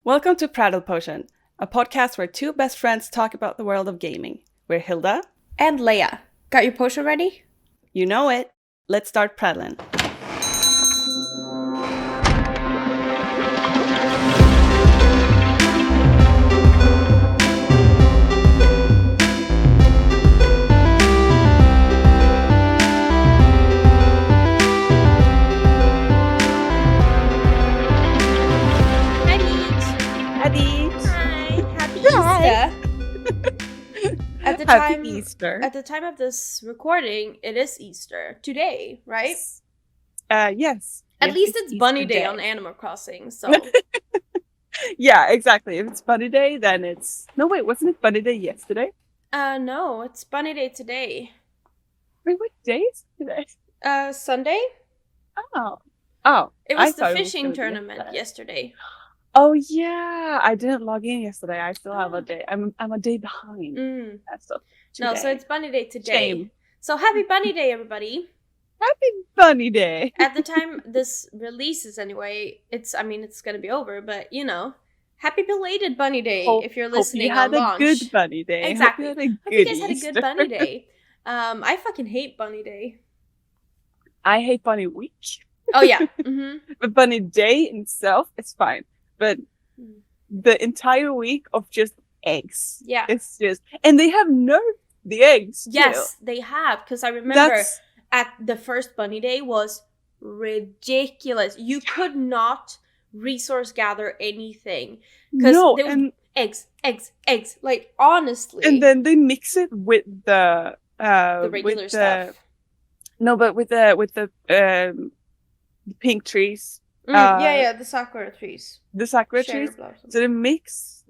Welcome to Prattle Potion, a podcast where two best friends talk about the world of gaming. We're Hilda and Leia. Got your potion ready? You know it. Let's start prattling. Easter. At the time of this recording, it is Easter today, right? Yes. At least it's Bunny Day on Animal Crossing, so. Yeah, exactly. If it's Bunny Day, then it's... No, wait, wasn't it Bunny Day yesterday? No, it's Bunny Day today. Wait, what day is today? Sunday? Oh. It was the fishing tournament yesterday. Oh yeah, I didn't log in yesterday. I still have a day. I'm a day behind. So it's Bunny Day today. Shame. So happy Bunny Day, everybody. Happy Bunny Day. At the time this releases, anyway, it's gonna be over, but happy belated Bunny Day if you're listening on launch. Hope you had a good Bunny Day. Exactly. Hope you guys had a good Bunny Day. I fucking hate Bunny Day. I hate Bunny Week. Oh yeah. Mm-hmm. But Bunny Day itself is fine. But the entire week of just eggs. Yeah. It's just... And they have nerfed the eggs, too. Yes, they have. Because I remember at the first Bunny Day was ridiculous. You could not resource gather anything. Because there was eggs. Like, honestly. And then they mix it with the regular stuff. No, but with the pink trees. The sakura trees. The sakura trees. So they mix,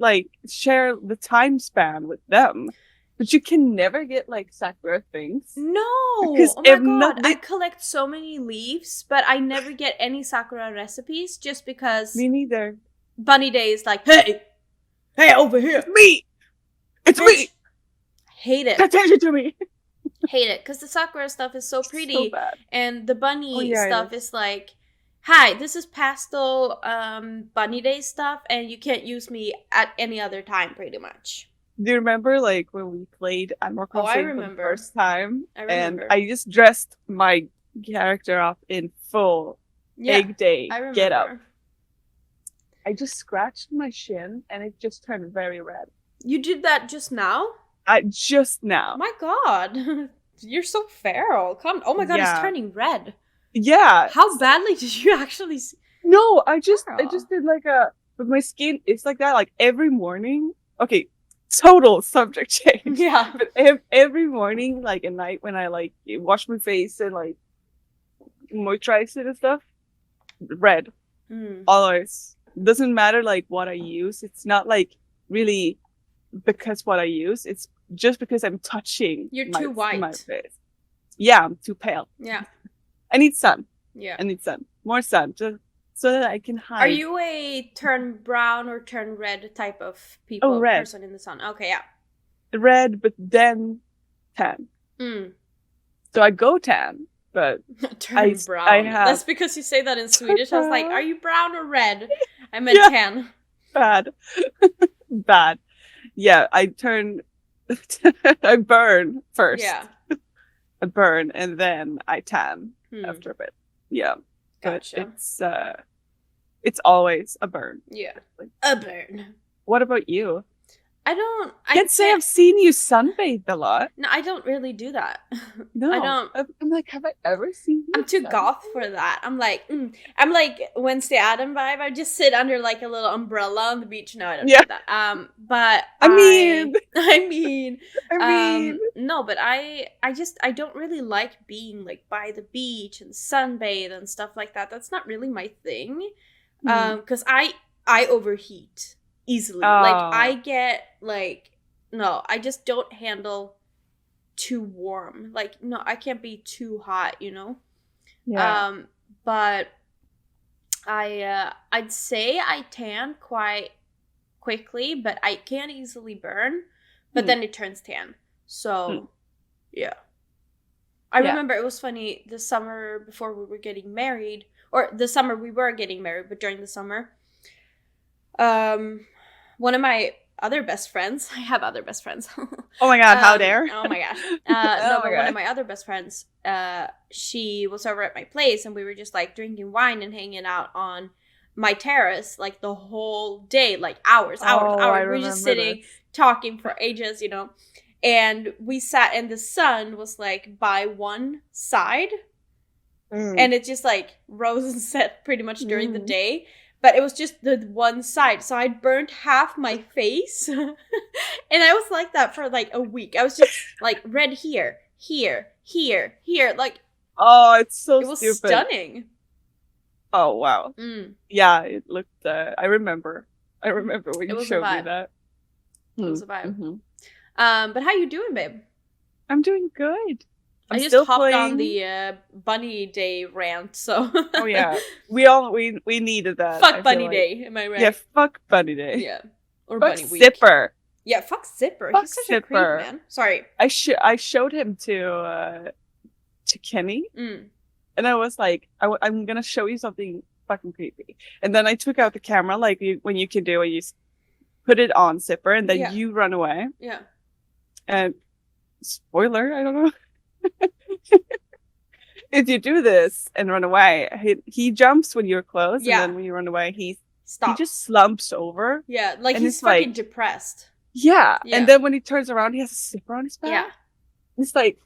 share the time span with them. But you can never get, sakura things. No! Oh my god, I collect so many leaves, but I never get any sakura recipes just because... Me neither. Bunny Day is like, hey, over here. It's me! It's me! Hate it. Pay attention to me! Hate it, because the sakura stuff is so pretty. So bad. And the bunny stuff is like... Hi, this is pastel Bunny Day stuff, and you can't use me at any other time, pretty much. Do you remember, when we played Animal Crossing for the first time? I remember. And I just dressed my character up in full Egg Day get up. I just scratched my shin, and it just turned very red. You did that just now? Just now. Oh my god. You're so feral. Oh my god, it's turning red. Yeah. How badly did you actually see? No, I just did but my skin is like that, every morning. Okay, total subject change. Yeah. But every morning, at night when I wash my face and moisturize it and stuff, red. Always. Doesn't matter what I use. It's not really because what I use. It's just because I'm touching. You're too white. My face. Yeah, I'm too pale. Yeah. I need sun. Yeah. I need sun. More sun. Just so that I can hide. Are you a turn brown or turn red type of person in the sun? Okay, yeah. Red, but then tan. So I go tan, but turn brown. That's because you say that in Swedish. I was like, are you brown or red? I meant tan. Bad. Bad. Yeah, I turn... I burn first. Yeah. I burn and then I tan after a bit. Yeah. Gotcha. But it's always a burn. Yeah. A burn. What about you? I can't say I've seen you sunbathe a lot. No, I don't really do that. No. I don't. I'm like, have I ever seen you? I'm too goth for that. I'm like Wednesday Adam vibe. I just sit under a little umbrella on the beach. No, I don't do that. But I mean, no, but I don't really like being by the beach and sunbathe and stuff like that. That's not really my thing. Because I overheat easily. I get no, I just don't handle too warm. No, I can't be too hot, Yeah. But I'd say I tan quite quickly, but I can easily burn. But then it turns tan. So yeah. I remember it was funny the summer before we were getting married, or the summer we were getting married, but during the summer One of my other best friends. I have other best friends. Oh my god, how dare? Oh my gosh. Oh my But one of god. my other best friends, she was over at my place and we were just like drinking wine and hanging out on my terrace like the whole day, like hours. We're just sitting, talking for ages, you know. And we sat and the sun was like by one side. And it just like rose and set pretty much during the day. But it was just the one side. So I burned half my face. And I was like that for like a week. I was just like red here, here, here, here. Like, oh, it's so it was stupid. Stunning. Oh, wow. Yeah, it looked, I remember when you showed me that. It was a vibe. But how you doing, babe? I'm doing good. I just hopped on the bunny day rant, so. Oh yeah, we needed that. Fuck bunny day, am I right? Yeah, fuck bunny day. Yeah, or fuck bunny week. Zipper. Yeah, fuck Zipper. Fuck He's such Zipper. a creep, man. Sorry. I showed him to Kenny, and I was like, I'm gonna show you something fucking creepy. And then I took out the camera, like when you can do it, you put it on Zipper, and then you run away. Yeah. And spoiler, I don't know. If you do this and run away, he jumps when you're close, and then when you run away, he just slumps over. Yeah, like he's fucking depressed. Yeah, and then when he turns around, he has a zipper on his back. Yeah, it's like,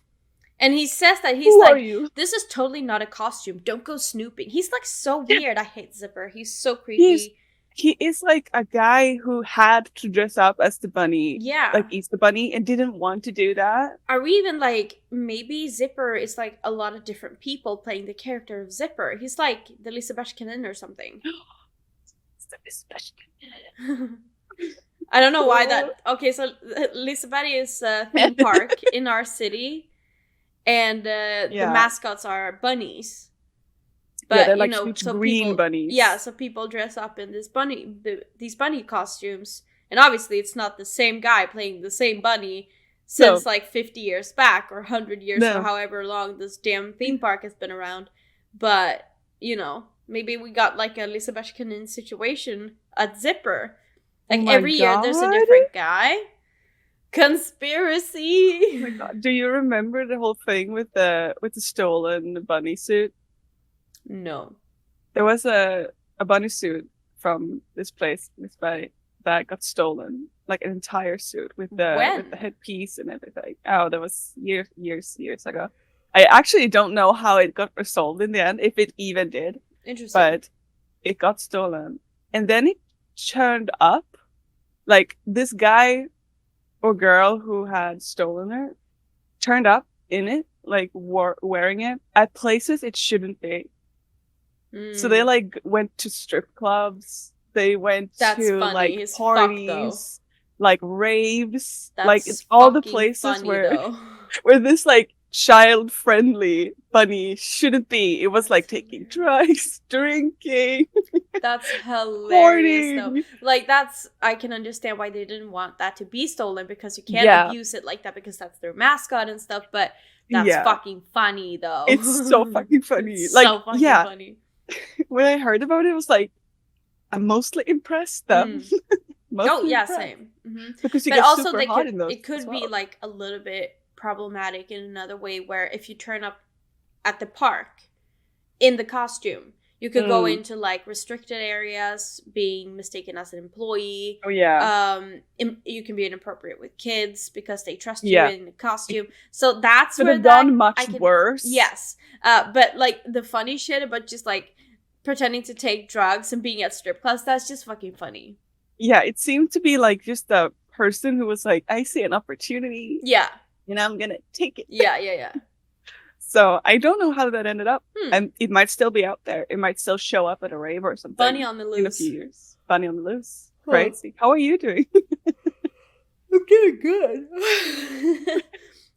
and he says that he's who like, are you? This is totally not a costume. Don't go snooping. He's like so weird. I hate Zipper. He's so creepy. He is like a guy who had to dress up as the bunny. Yeah. Like Easter Bunny and didn't want to do that. Are we even like, maybe Zipper is like a lot of different people playing the character of Zipper? He's like the Lisa Bashkanen or something. I don't know why that. Okay, so Liseberg is a theme park in our city. And the mascots are bunnies. But they're like so green people, bunnies. Yeah, so people dress up in these bunny costumes, and obviously it's not the same guy playing the same bunny since like 50 years back or 100 years or however long this damn theme park has been around. But maybe we got like a Lisa Bashkanen situation at Zipper. Like every year there's a different guy. Conspiracy. Oh my god! Do you remember the whole thing with the stolen bunny suit? No. There was a bunny suit from this place, that got stolen, like an entire suit with the headpiece and everything. Oh, that was years ago. I actually don't know how it got resolved in the end, if it even did. Interesting. But it got stolen, and then it turned up, like this guy or girl who had stolen it turned up in it, like wearing it at places it shouldn't be. So they like went to strip clubs. They went to like parties, like raves. Like it's all the places where this like child-friendly bunny shouldn't be. It was like taking drugs, drinking. That's hilarious though. Like I can understand why they didn't want that to be stolen, because you can't abuse it like that, because that's their mascot and stuff. But that's fucking funny though. It's so fucking funny. It's like so fucking funny. When I heard about it, I was like, I'm mostly impressed though. Impressed. Same. Because you get also super hot in those. It could be like a little bit problematic in another way, where if you turn up at the park in the costume, you could go into like restricted areas, being mistaken as an employee. Oh yeah. You can be inappropriate with kids because they trust you in the costume. So that's could where have done much worse. Yes. But like the funny shit about just like pretending to take drugs and being at strip clubs, that's just fucking funny. Yeah, it seemed to be like just a person who was like, I see an opportunity. Yeah. And I'm gonna take it. Yeah. So I don't know how that ended up. And it might still be out there. It might still show up at a rave or something. Bunny on the loose. In a few years. Bunny on the loose. Crazy. How are you doing? I'm doing good.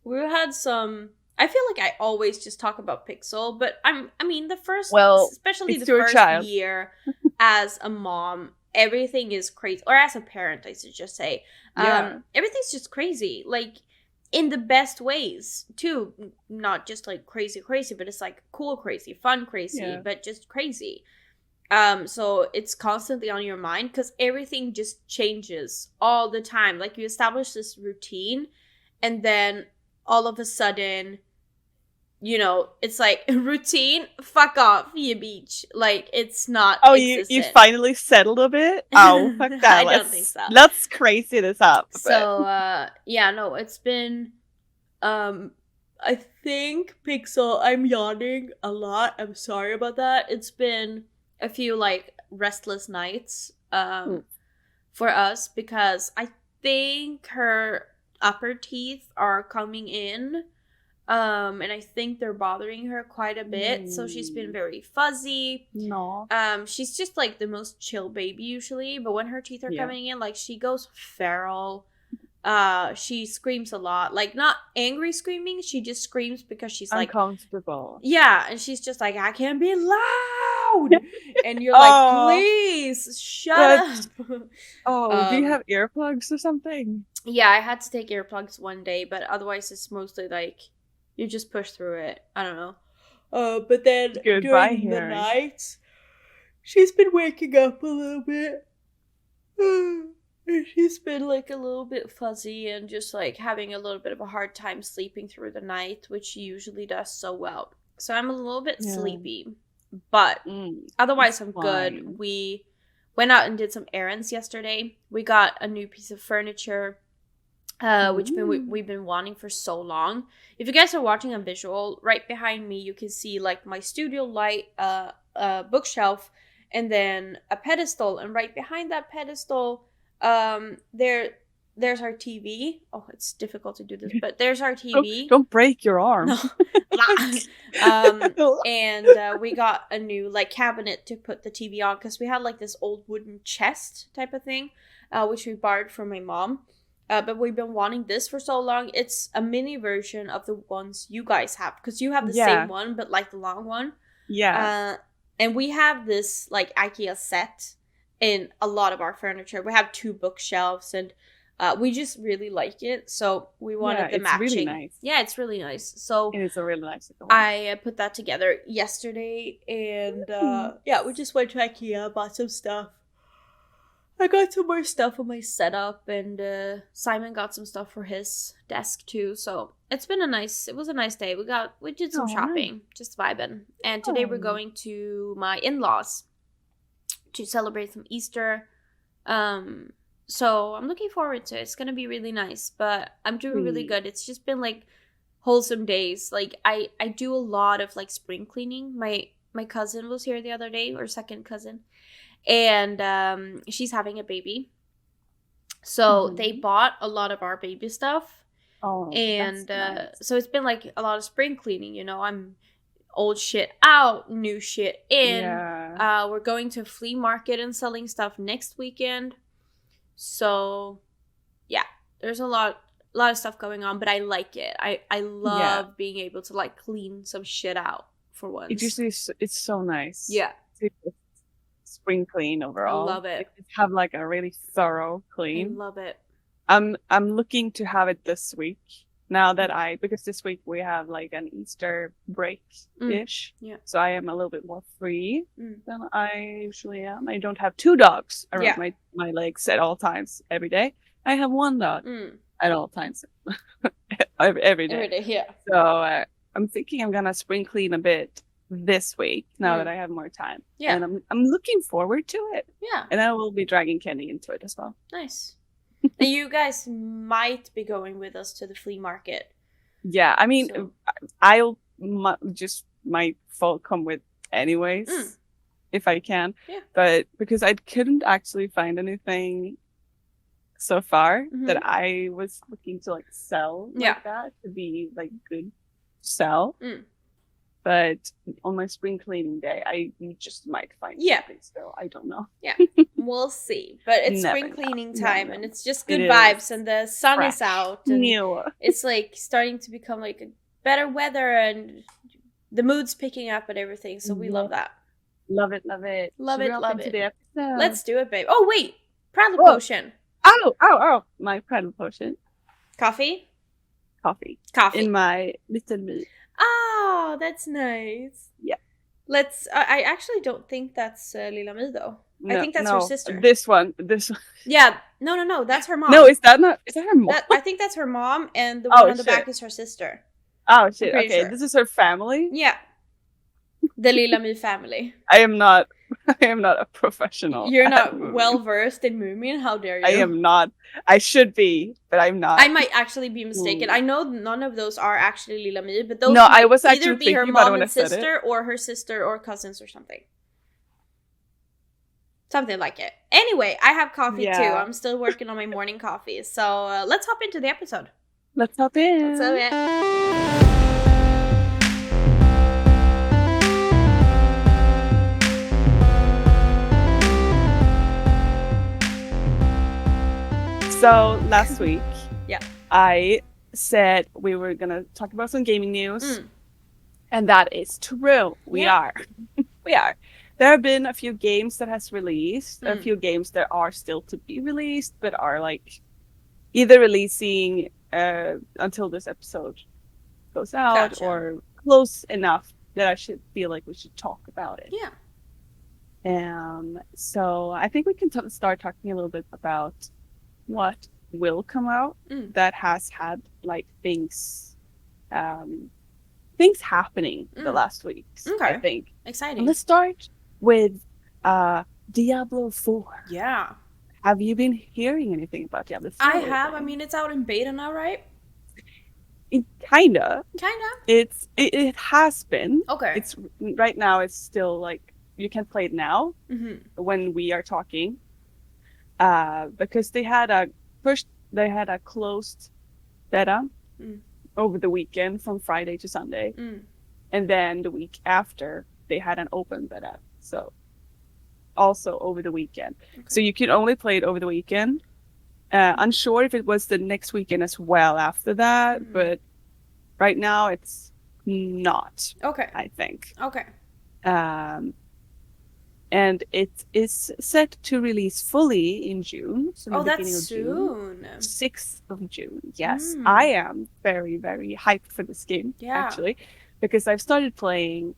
We had some... I feel like I always just talk about Pixel, but especially the first year as a mom, everything is crazy. Or as a parent, I should just say. Everything's just crazy. Like, in the best ways, too. Not just, like, crazy, but it's, like, cool crazy, fun crazy, but just crazy. So it's constantly on your mind because everything just changes all the time. Like you establish this routine and then all of a sudden, you know, it's like routine, fuck off, you beach. Like it's not you finally settled a bit? Oh, fuck that. I don't think so. Let's crazy this up. So yeah, no, it's been I think Pixel, I'm yawning a lot. I'm sorry about that. It's been a few like restless nights for us because I think her upper teeth are coming in. And I think they're bothering her quite a bit. So she's been very fuzzy. No. She's just like the most chill baby usually, but when her teeth are coming in, like she goes feral. She screams a lot. Like not angry screaming, she just screams because she's like uncomfortable. Yeah, and she's just like, I can't be loud. And you're like, please shut up. Do you have earplugs or something? Yeah, I had to take earplugs one day, but otherwise it's mostly like you just push through it. I don't know. But then during the nights, she's been waking up a little bit. She's been like a little bit fuzzy and just like having a little bit of a hard time sleeping through the night, which she usually does so well. So I'm a little bit sleepy, but otherwise I'm good. We went out and did some errands yesterday. We got a new piece of furniture. Which we've been wanting for so long. If you guys are watching a visual, right behind me, you can see like my studio light, bookshelf, and then a pedestal. And right behind that pedestal, there's our TV. Oh, it's difficult to do this, but there's our TV. Don't break your arm. No. And we got a new like cabinet to put the TV on because we had like this old wooden chest type of thing, which we borrowed from my mom. But we've been wanting this for so long. It's a mini version of the ones you guys have. Because you have the same one, but like the long one. Yeah. And we have this like IKEA set in a lot of our furniture. We have 2 bookshelves and we just really like it. So we wanted the matching. Really nice. Yeah, it's really nice. So it is a really nice one. I put that together yesterday. And we just went to IKEA, bought some stuff. I got some more stuff on my setup, and Simon got some stuff for his desk too. So it was a nice day. We did some shopping, just vibing. And today we're going to my in-laws to celebrate some Easter. So I'm looking forward to it. It's gonna be really nice, but I'm doing really good. It's just been like wholesome days. Like I do a lot of like spring cleaning. My cousin was here the other day, or second cousin. And she's having a baby. So they bought a lot of our baby stuff. And nice. So it's been like a lot of spring cleaning, you know. I'm old shit out, new shit in. Yeah. We're going to a flea market and selling stuff next weekend. So yeah, there's a lot of stuff going on, but I like it. I love being able to like clean some shit out for once. It's so nice. Yeah. Spring clean overall. I love it. Have like a really thorough clean. I love it. I'm looking to have it this week. Now that because this week we have like an Easter break-ish. Yeah. So I am a little bit more free than I usually am. I don't have 2 dogs around my legs at all times every day. I have 1 dog at all times. every day. Every day, yeah. So I'm thinking I'm gonna spring clean a bit this week now that I have more time. Yeah. And I'm looking forward to it. Yeah. And I will be dragging Kenny into it as well. Nice. And you guys might be going with us to the flea market. Yeah, I mean, I'll just might come with anyways if I can. Yeah. But because I couldn't actually find anything so far that I was looking to like sell like that to be like good sell. But on my spring cleaning day, I just might find something still. I don't know. Yeah, we'll see. But it's spring cleaning time, and it's just good vibes, and the sun is out. And it's like starting to become like a better weather, and the mood's picking up and everything. So we love that. Love it. Love it. The Let's do it, babe. Oh, wait. Prattle Potion. Oh. My Prattle Potion. Coffee. In my little meat. Oh, that's nice. Yeah. I actually don't think that's Lila Me though. No, I think that's her sister. This one. Yeah, no, that's her mom. No, is that her mom? I think that's her mom, and the one on the back is her sister. Oh shit! Okay, sure. This is her family. Yeah, the Lila Me family. I am not a professional. You're not well versed in Moomin. How dare you? I am not. I should be, but I'm not. I might actually be mistaken. I know none of those are actually Lila Me, but those I was either be her mom and sister, or her sister or cousins or something. Something like it. Anyway, I have coffee too. I'm still working on my morning coffee. So let's hop into the episode. Let's hop in. So last week, I said we were gonna talk about some gaming news, and that is true. We are. There have been a few games that has released, a few games that are still to be released, but are like either releasing until this episode goes out, or close enough that I should feel like we should talk about it. Yeah. So I think we can start talking a little bit about what will come out that has had like things happening the last weeks. I think exciting. And let's start with Diablo 4. Yeah. Have you been hearing anything about Diablo 4? I have. I mean, it's out in beta now, right? Kinda. It has been. Okay. It's right now. It's still like you can play it now when we are talking. Because they had a closed beta over the weekend from Friday to Sunday, and then the week after they had an open beta. So also over the weekend. Okay. So you could only play it over the weekend. Unsure if it was the next weekend as well after that, but right now it's not. Okay. I think. Okay. And it is set to release fully in June. So that's soon. 6th of June. Yes. I am very, very hyped for this game, actually. Because I've started playing,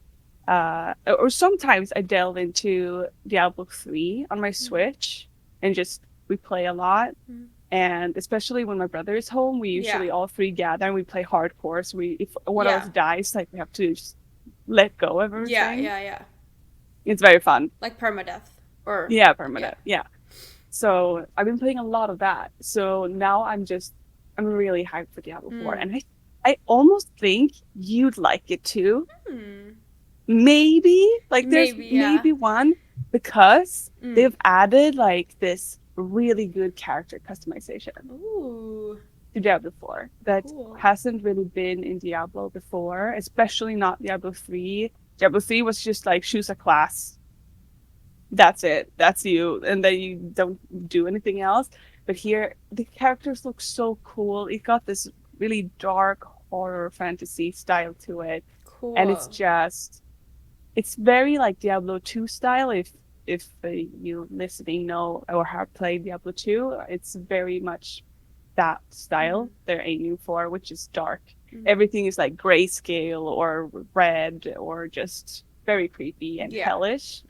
or sometimes I delve into Diablo 3 on my Switch and we play a lot. And especially when my brother is home, we usually all three gather and we play hardcore. So if one of us dies, like we have to just let go of everything. Yeah. It's very fun. Like permadeath. Permadeath. Yeah. So I've been playing a lot of that. So now I'm really hyped for Diablo 4. And I almost think you'd like it too. Maybe. Like there's maybe one, because they've added like this really good character customization to Diablo 4 that hasn't really been in Diablo before, especially not Diablo 3. Diablo 3 was just like choose a class. That's it. That's you. And then you don't do anything else. But here, the characters look so cool. It got this really dark horror fantasy style to it. Cool. And it's very like Diablo 2 style. If you listening know or have played Diablo 2, it's very much that style they're aiming for, which is dark. Everything is like grayscale or red or just very creepy and hellish.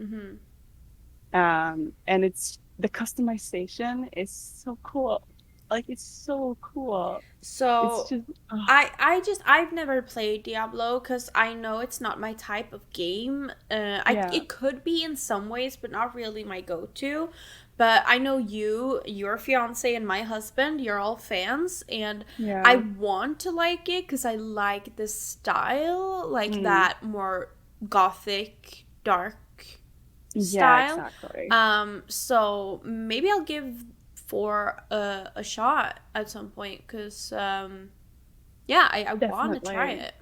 And it's the customization is so cool. Like it's so cool. So it's just, I've never played Diablo because I know it's not my type of game. It could be in some ways, but not really my go-to. But I know your fiance, and my husband, you're all fans, and I want to like it because I like the style, like that more gothic, dark style. Yeah, exactly. So maybe I'll give 4 a shot at some point because, I want to try it.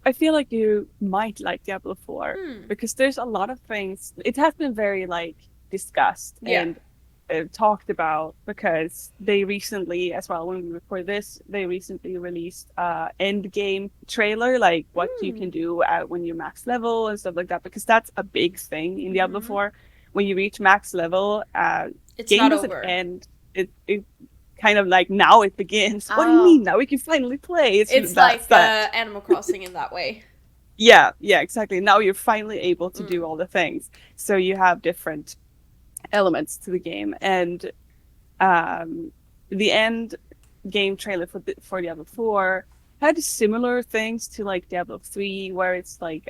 I feel like you might like Diablo 4 because there's a lot of things. It has been very like discussed and talked about because they recently, as well, when we record this, they recently released end game trailer, like what you can do when you're max level and stuff like that, because that's a big thing in Diablo 4. When you reach max level, it's game not doesn't over. end. It kind of like now it begins. What do you mean? Now we can finally play. It's like Animal Crossing in that way. Yeah, exactly. Now you're finally able to do all the things. So you have different elements to the game, and the end game trailer for Diablo 4 had similar things to like Diablo 3, where it's like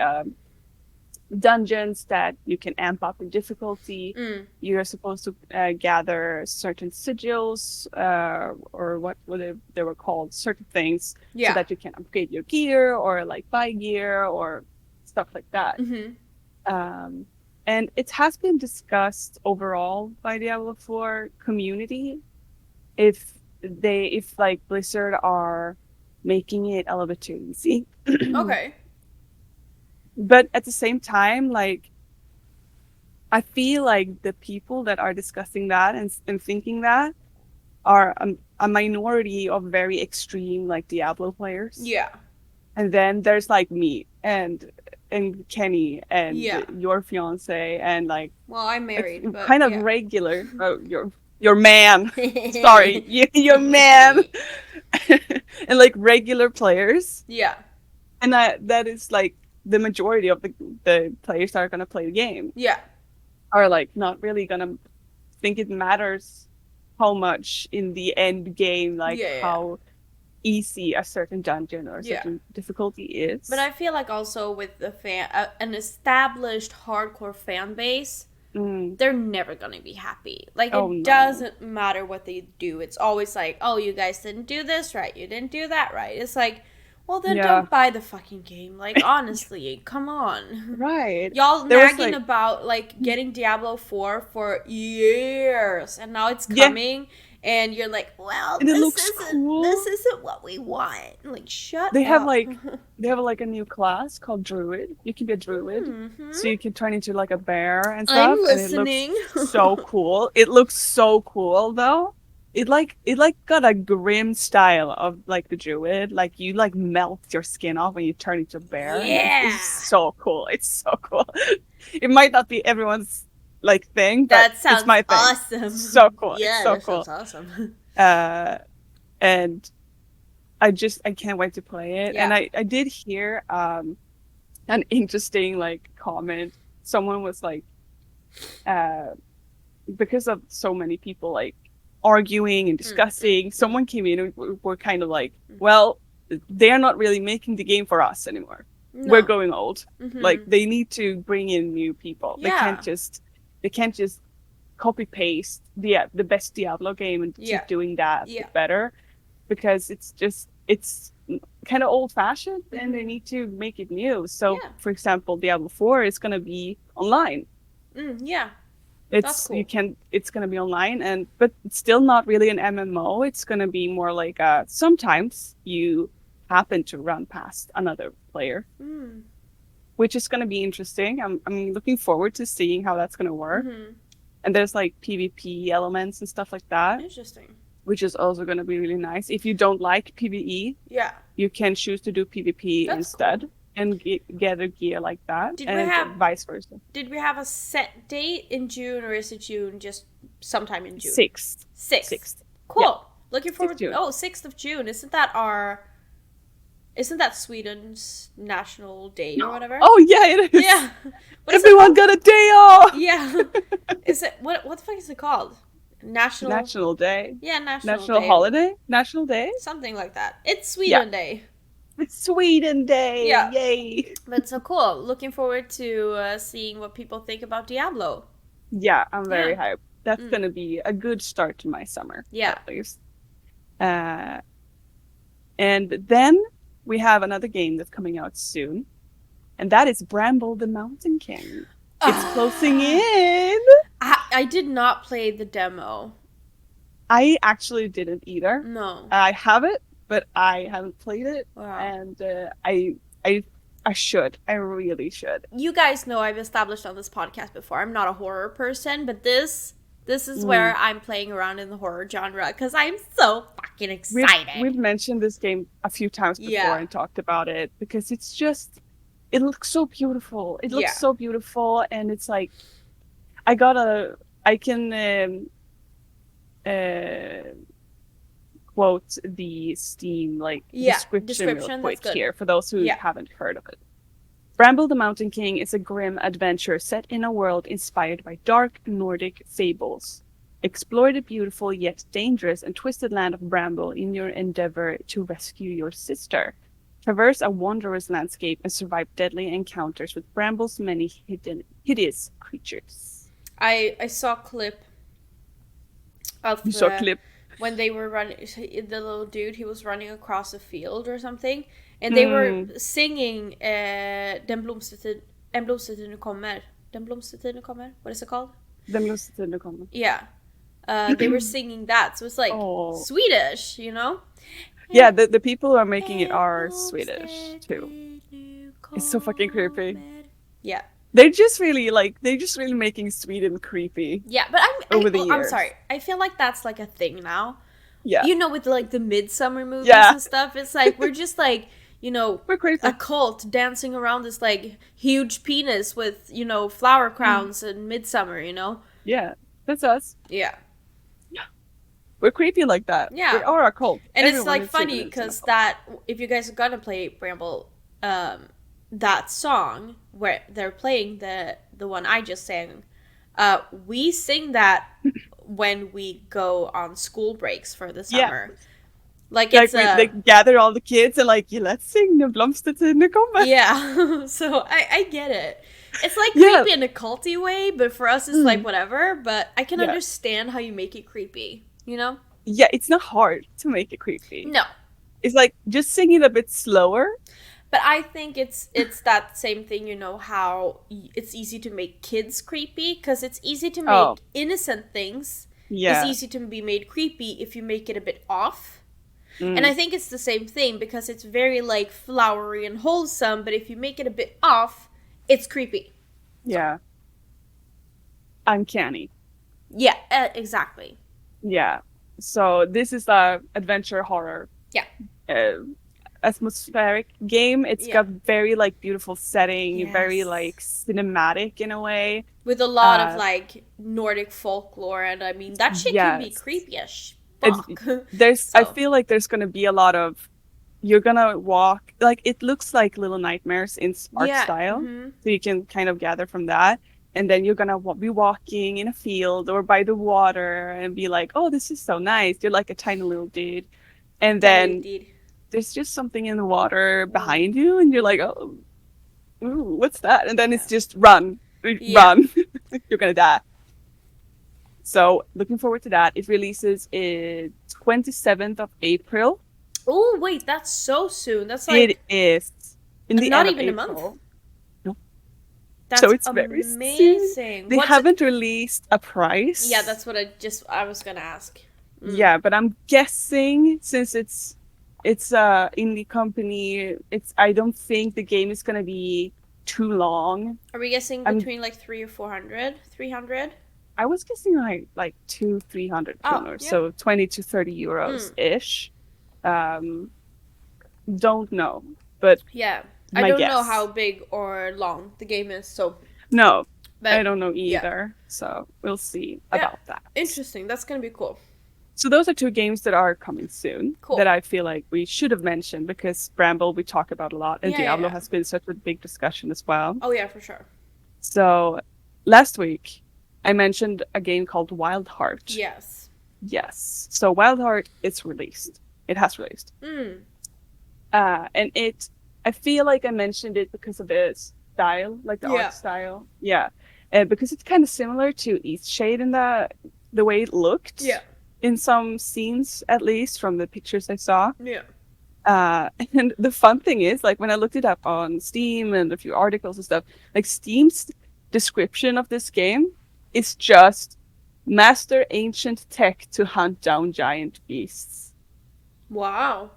dungeons that you can amp up in difficulty. You're supposed to gather certain sigils, or what they were called, certain things, so that you can upgrade your gear or like buy gear or stuff like that. And it has been discussed overall by Diablo 4 community if like Blizzard are making it a little bit too easy. Okay. But at the same time, like, I feel like the people that are discussing that and thinking that are a minority of very extreme like Diablo players. Yeah. And then there's like me and Kenny and Yeah. your fiance and like, well, I'm married, but kind of yeah. regular. Oh, your man. Sorry, your man. And like regular players. Yeah. And that is like the majority of the players that are gonna play the game. Yeah. Are like not really gonna think it matters how much in the end game, like how easy a certain dungeon or a certain difficulty is. But I feel like also with the an established hardcore fan base, they're never gonna be happy. Like it doesn't matter what they do. It's always like, oh, you guys didn't do this right. You didn't do that right. It's like, well, then don't buy the fucking game. Like, honestly, come on. Right. Y'all nagging about, like, getting Diablo 4 for years. And now it's coming. And you're like, well, this isn't what we want. Like, shut up. They have like a new class called Druid. You can be a Druid. So you can turn into like a bear and stuff. I'm listening. And it looks so cool. It looks so cool though. It got a grim style of like the Druid. Like you like melt your skin off when you turn into a bear. Yeah. It's so cool. It's so cool. It might not be everyone's like thing, but it's my thing. Awesome. So cool. Yeah, it's so that cool. sounds awesome. And I can't wait to play it. Yeah. And I did hear an interesting like comment. Someone was like, because of so many people like arguing and discussing, someone came in and were kind of like, well, they're not really making the game for us anymore. No. We're going old. Like they need to bring in new people. Yeah. They can't just copy paste the best Diablo game and keep doing that better, because it's kind of old fashioned and they need to make it new. So for example, Diablo 4 is going to be online. It's cool. It's going to be online, but it's still not really an MMO. It's going to be more like sometimes you happen to run past another player, which is going to be interesting. I'm looking forward to seeing how that's going to work. And there's like PvP elements and stuff like that. Interesting. Which is also going to be really nice. If you don't like PvE, you can choose to do PvP instead. Cool. And gather gear like that, vice versa. Did we have a set date in June, or is it June, just sometime in June? 6th. Cool. Yeah. Looking forward to 6th of June. Isn't that Sweden's national day or whatever? Oh yeah, it is. Yeah. Everyone got a day off. Yeah. Is it what the fuck is it called? National Day. Yeah, national day. Holiday? National Day? Something like that. It's Sweden Day. It's Sweden Day! Yeah. Yay! But so cool. Looking forward to seeing what people think about Diablo. Yeah, I'm very hyped. That's going to be a good start to my summer. Yeah. At least. And then we have another game that's coming out soon. And that is Bramble the Mountain King. It's closing in! I did not play the demo. I actually didn't either. No. I have it, but I haven't played it. Wow. And I should. I really should. You guys know I've established on this podcast before, I'm not a horror person, but this is where I'm playing around in the horror genre because I'm so fucking excited. We've mentioned this game a few times before and talked about it because it's just, it looks so beautiful. It looks so beautiful, and it's like, I can quote the Steam description real quick here for those who haven't heard of it. Bramble the Mountain King is a grim adventure set in a world inspired by dark Nordic fables. Explore the beautiful yet dangerous and twisted land of Bramble in your endeavor to rescue your sister. Traverse a wondrous landscape and survive deadly encounters with Bramble's many hideous creatures. I saw a clip of You saw a clip? When they were running, the little dude, he was running across a field or something, and they were singing Den blomstertid, En blomstertid nu kommer. Den blomstertid nu kommer? What is it called? Den blomstertid nu kommer. Yeah. They were singing that, so it's like Swedish, you know? Yeah, the people who are making it are Swedish too. It's so fucking creepy. Yeah. They're just really making Sweden creepy. Yeah, but I'm sorry. I feel like that's like a thing now. Yeah. You know, with like the Midsummer movies and stuff, it's like we're just like, you know, we're crazy. A cult dancing around this like huge penis with, you know, flower crowns and Midsummer, you know? Yeah, that's us. Yeah. We're creepy like that. Yeah. We are a cult. And it's like funny because that, if you guys are gonna play Bramble, that song where they're playing the one I just sang, we sing that when we go on school breaks for the summer. Like it's they gather all the kids and like, let's sing the blomstertid nu kommer. Yeah. So I get it. It's like creepy in a culty way, but for us it's like whatever. But I can understand how you make it creepy. You know? Yeah, it's not hard to make it creepy. No. It's like just sing it a bit slower. But I think it's that same thing, you know, how it's easy to make kids creepy because it's easy to make innocent things. Yeah. It's easy to be made creepy if you make it a bit off. And I think it's the same thing because it's very like flowery and wholesome, but if you make it a bit off, it's creepy. Yeah. Uncanny. Yeah, exactly. Yeah. So this is a adventure horror. Yeah. Atmospheric game. It's got very like beautiful setting, very like cinematic in a way. With a lot of like Nordic folklore, and I mean that shit can be creepy as fuck. I feel like there's gonna be a lot of you're gonna walk like it looks like Little Nightmares in art style. So you can kind of gather from that. And then you're gonna be walking in a field or by the water and be like, oh, this is so nice. You're like a tiny little dude. And then there's just something in the water behind you. And you're like, oh, ooh, what's that? And then it's just run. Run. You're gonna die. So looking forward to that. It releases 27th of April. Oh, wait, that's so soon. That's like... It is. Not even a month. That's so it's amazing. Very soon. They haven't released a price. Yeah, that's what I was gonna ask. Yeah, but I'm guessing since it's indie company, I don't think the game is gonna be too long. Are we guessing between like 300 or 400? 300? I was guessing like 200-300 kronor, so 20 to 30 euros ish. Don't know, but yeah. I don't know how big or long the game is, so... No, but I don't know either, so we'll see about that. Interesting, that's gonna be cool. So those are two games that are coming soon that I feel like we should have mentioned because Bramble we talk about a lot, and Diablo has been such a big discussion as well. Oh yeah, for sure. So last week, I mentioned a game called Wild Heart. Yes. So Wild Heart, it's released. It has released. And I feel like I mentioned it because of the style, like the art style. Yeah. Because it's kind of similar to Eastshade in the way it looked. Yeah. In some scenes, at least, from the pictures I saw. Yeah. And the fun thing is, like, when I looked it up on Steam and a few articles and stuff, like, Steam's description of this game is just master ancient tech to hunt down giant beasts. Wow.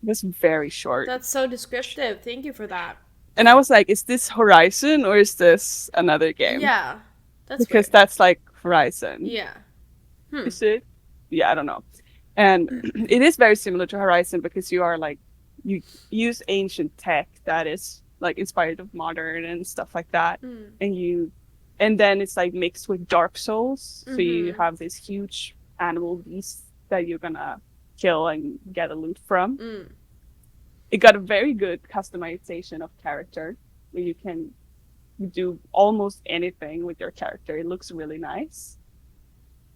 That's very short. That's so descriptive. Thank you for that. And I was like, is this Horizon or is this another game? Yeah. Because weird. That's like Horizon. Yeah. Is it? Yeah, I don't know. And it is very similar to Horizon because you use ancient tech that is like inspired of modern and stuff like that. And then it's like mixed with Dark Souls. So you have this huge animal beast that you're gonna kill and get a loot from. It got a very good customization of character. where you can do almost anything with your character. It looks really nice.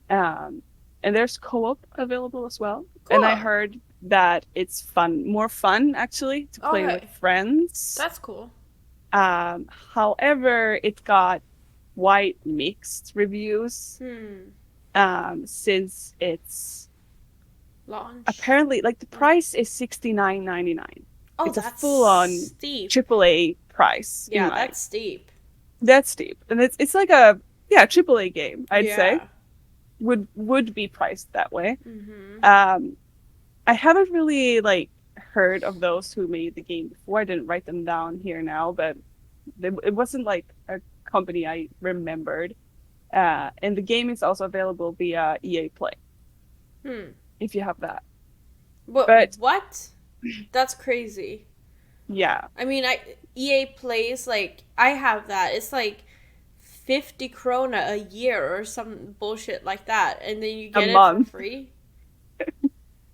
And there's co-op available as well. Cool. And I heard that it's more fun actually to play with friends. That's cool. However, it got quite mixed reviews. Since it's launch. Apparently, like the price is $69.99. Oh, it's that's a full-on steep. AAA price. Yeah, that's steep. That's steep, and it's like a AAA game. I'd say would be priced that way. I haven't really like heard of those who made the game before. I didn't write them down here now, but it wasn't like a company I remembered. And the game is also available via EA Play. If you have that. But what? That's crazy. Yeah. I mean, EA Plays, like, I have that. It's like 50 krona a year or some bullshit like that. And then you get it for free.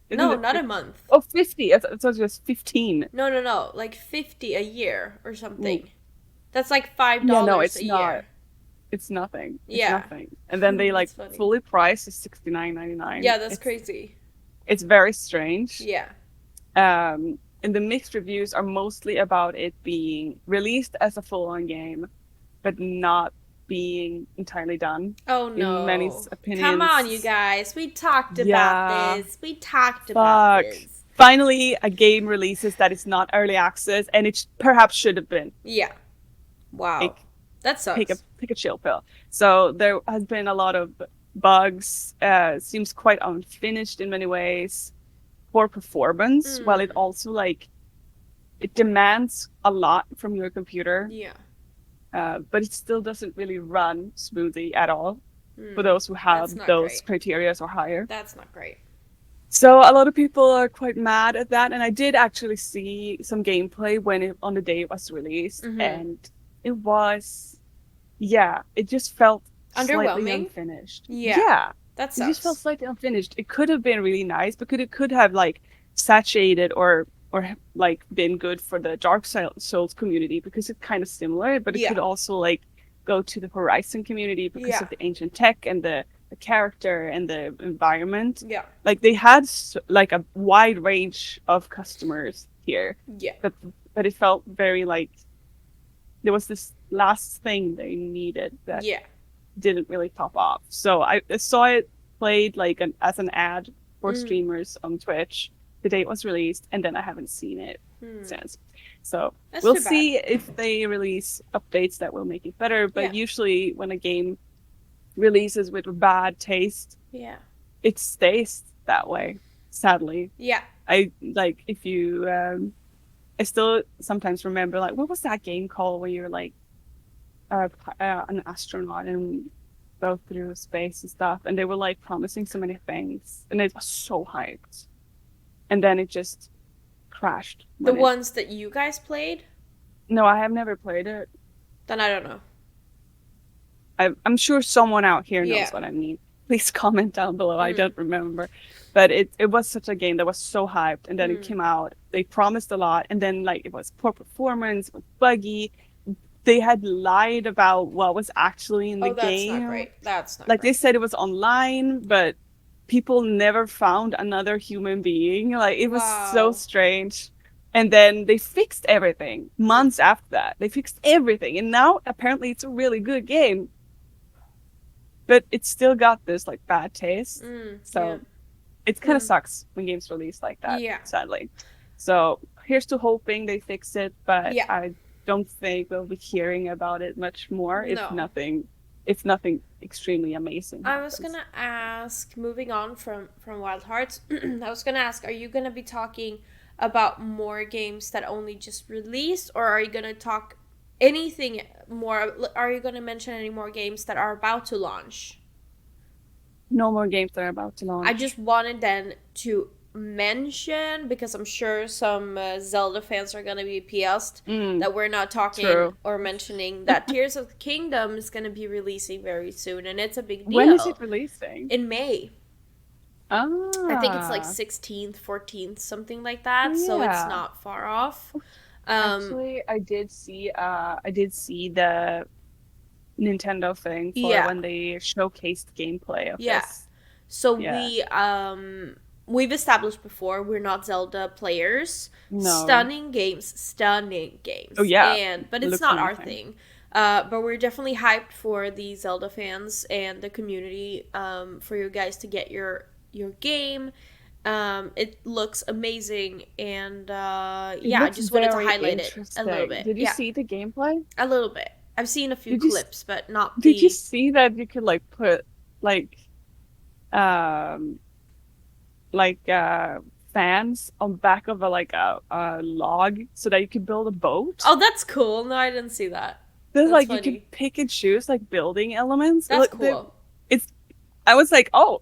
No, not a month. Oh, 50. I thought it was 15. No. Like 50 a year or something. That's like $5 a year. It's nothing. It's nothing. And then they like fully price is $69.99. Yeah, that's crazy. It's very strange. Yeah. And the mixed reviews are mostly about it being released as a full-on game, but not being entirely done. Oh no. In many opinions. Come on, you guys. We talked about this. About this. Finally, a game releases that is not early access, and it perhaps should have been. Yeah. Wow. That sucks. Take a chill pill. So there has been a lot of bugs. Seems quite unfinished in many ways. Poor performance, while it also it demands a lot from your computer. Yeah. But it still doesn't really run smoothly at all for those who have those criteria or higher. That's not great. So a lot of people are quite mad at that, and I did actually see some gameplay on the day it was released, and it was, it just felt slightly unfinished. Yeah. That sucks. It just felt slightly unfinished. It could have been really nice, because it could have saturated or been good for the Dark Souls community, because it's kind of similar, but it could also go to the Horizon community because of the ancient tech and the character and the environment. Yeah. They had a wide range of customers here. Yeah. But it felt very there was this last thing they needed that didn't really pop off. So I saw it played as an ad for streamers on Twitch the day it was released, and then I haven't seen it since. So we'll see if they release updates that will make it better. But usually when a game releases with bad taste, it stays that way, sadly. Yeah. If you I still sometimes remember what was that game called where you're an astronaut and go through space and stuff, and they were promising so many things, and it was so hyped, and then it just crashed. The ones that you guys played? No, I have never played it. Then I don't know. I'm sure someone out here knows what I mean. Please comment down below. I don't remember. But it was such a game that was so hyped, and then it came out. They promised a lot, and then it was poor performance, it was buggy. They had lied about what was actually in the game. That's not great. That's not great. They said it was online, but people never found another human being. It was so strange. And then they fixed everything months after that. They fixed everything, and now apparently it's a really good game. But it still got this bad taste. So it kind of sucks when games release like that, sadly. So here's to hoping they fix it, but I don't think we'll be hearing about it much more, if nothing extremely amazing happens. I was gonna ask, moving on from Wild Hearts, I was gonna ask, are you gonna be talking about more games that only just released, or are you gonna talk anything more? Are you gonna mention any more games that are about to launch? No more games that are about to launch. I just wanted then to mention, because I'm sure some Zelda fans are gonna be pissed that we're not talking or mentioning that Tears of the Kingdom is gonna be releasing very soon, and it's a big deal. When is it releasing? In May. I think it's 16th, 14th, something like that. So it's not far off. Actually, I did see the Nintendo thing for when they showcased gameplay of this. So we've established before we're not Zelda players. No. Stunning games. Oh yeah. But it's not our thing. But we're definitely hyped for the Zelda fans and the community for you guys to get your game. It looks amazing, and I just wanted to highlight it a little bit. Did you see the gameplay? A little bit. I've seen a few clips, but not. Did you see that you could like put fans on back of a log so that you could build a boat? Oh, that's cool. No, I didn't see that. There's funny. You can pick and choose building elements. That's cool. I was like, oh.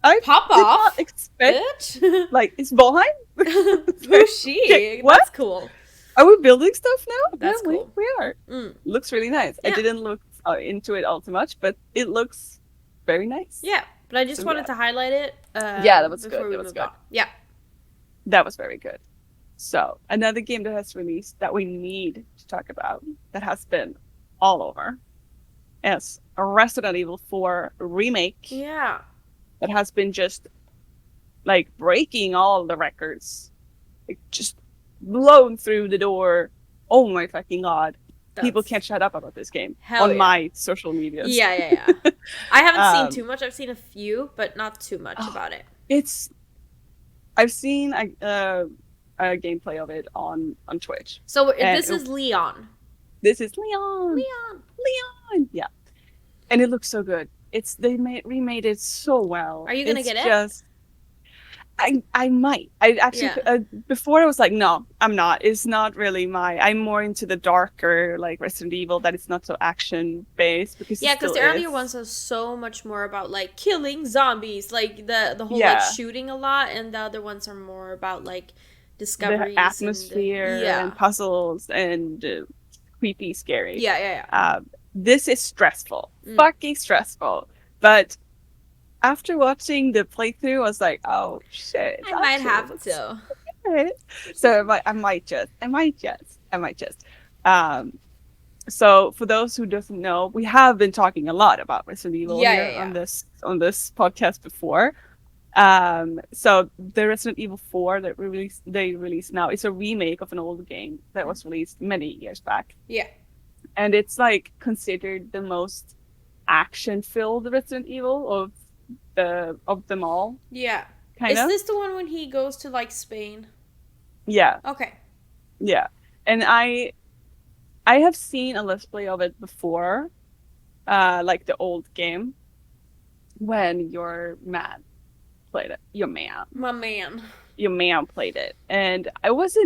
I pop did off. Not expect it's behind. Who's she? Okay, what? That's cool. Are we building stuff now? That's cool. We are. Looks really nice. Yeah. I didn't look into it all too much, but it looks very nice. Yeah, but I just wanted to highlight it. That was good. That was good. Yeah, that was very good. So another game that has released that we need to talk about that has been all over is a Resident Evil 4 remake. Yeah. That has been just breaking all the records. Just blown through the door. Oh my fucking god. People can't shut up about this game on my social medias. Yeah. I haven't seen too much. I've seen a few, but not too much about it. I've seen a gameplay of it on Twitch. So this is Leon. This is Leon. Yeah. And it looks so good. They remade it so well. Are you gonna get it? I might. I actually before I was like, no, I'm not. It's not really I'm more into the darker Resident Evil that it's not so action based because because the earlier ones are so much more about killing zombies, the whole shooting a lot, and the other ones are more about discoveries, the atmosphere and puzzles and creepy, scary. Yeah. This is stressful, fucking stressful, but. After watching the playthrough, I was like, "Oh shit!" I might have to. So I might just. So for those who doesn't know, we have been talking a lot about Resident Evil on this podcast before. So the Resident Evil 4 that they released now is a remake of an old game that was released many years back. Yeah, and it's considered the most action-filled Resident Evil of them all. Yeah. Is this the one when he goes to Spain? Yeah. Okay. Yeah. And I have seen a let's play of it before. The old game. When your man played it. Your man. My man. Your man played it. And I was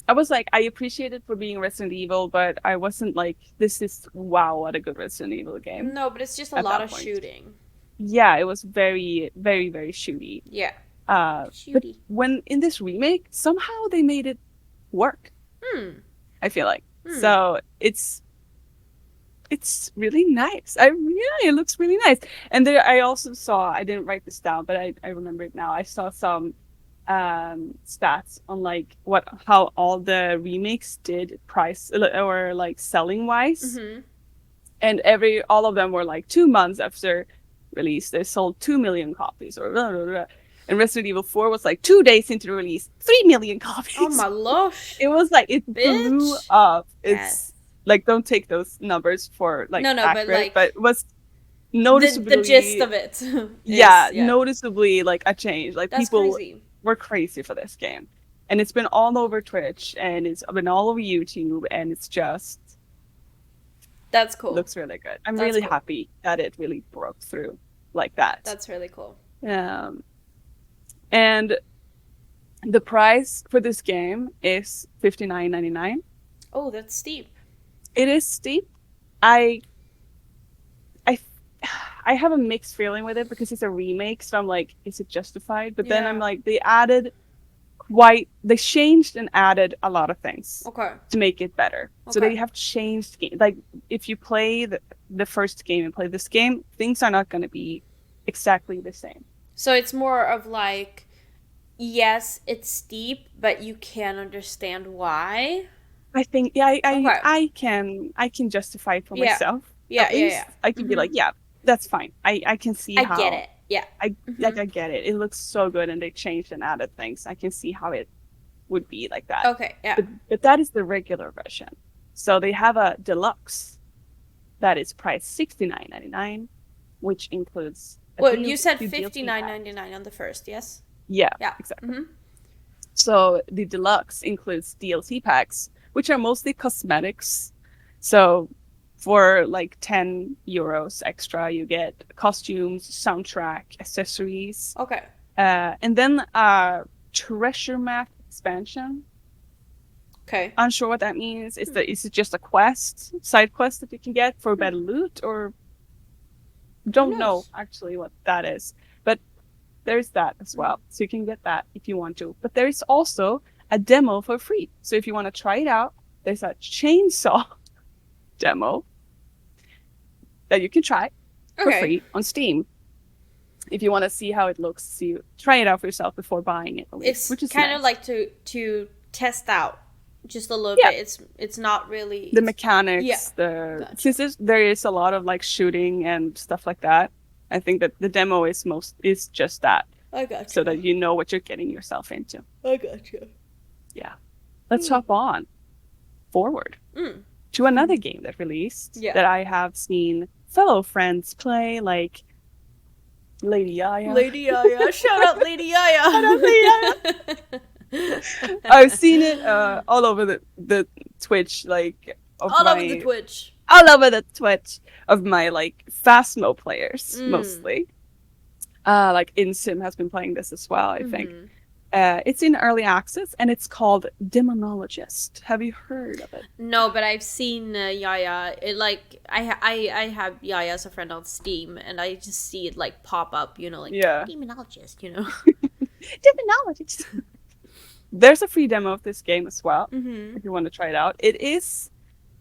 I appreciate it for being Resident Evil, but I wasn't this is what a good Resident Evil game. No, but it's just a lot of shooting. Yeah, it was very, very, very shooty. Yeah. Shooty. But when in this remake, somehow they made it work. I feel like. So it's really nice. It looks really nice. And there, I also saw, I didn't write this down, but I remember it now. I saw some stats on how all the remakes did price or selling wise. And all of them were 2 months after release, they sold 2 million copies or blah, blah, blah. And Resident Evil 4 was 2 days into the release, 3 million copies. Oh my gosh. It was it blew up. It's don't take those numbers for accurate, but it was noticeably the gist of it. Noticeably a change. That's people crazy. Were crazy for this game. And it's been all over Twitch and it's been all over YouTube and it's just that's cool. Looks really good. I'm really happy that it really broke through like that. That's really cool. And the price for this game is $59.99. Oh, that's steep. It is steep. I have a mixed feeling with it because it's a remake, so I'm is it justified? But then I'm they changed and added a lot of things to make it better. So they have changed game. If you play the first game and play this game, things are not going to be exactly the same. So it's more of yes, it's steep, but you can understand why. I think I can justify it for myself. Yeah, At least I can be like, yeah, that's fine. I can see I how get it. Yeah. I get it. It looks so good, and they changed and added things. I can see how it would be like that. Okay, yeah. But that is the regular version. So they have a deluxe that is priced $69.99, which includes. Well, you said $59.99 on the first, yes? Yeah, exactly. So the deluxe includes DLC packs, which are mostly cosmetics. So for like 10 euros extra, you get costumes, soundtrack, accessories. Okay. And then a treasure map expansion. Okay. Unsure what that means. Is it just a side quest that you can get for better loot, or don't know actually what that is. But there's that as well. So you can get that if you want to. But there's also a demo for free. So if you want to try it out, there's a chainsaw demo that you can try for free on Steam. If you want to see how it looks, you try it out for yourself before buying it. It's which is kind of like to test out just a little bit. It's not really the mechanics. Since there is a lot of like shooting and stuff like that. I think that the demo is just that. I gotcha. So that you know what you're getting yourself into. I gotcha. Yeah. Let's hop on forward to another game that released that I have seen fellow friends play, like Lady Yaya. Lady Yaya. Shout out Lady Yaya. Shout out Lady Yaya. I've seen it all over the Twitch, like all over the Twitch of my like Phasmo players mostly. Like InSim has been playing this as well, I think. It's in early access and it's called Demonologist. Have you heard of it? No, but I've seen Yaya. It like I have Yaya as a friend on Steam, and I just see it like pop up, like Demonologist, Demonologist. There's a free demo of this game as well if you want to try it out. It is.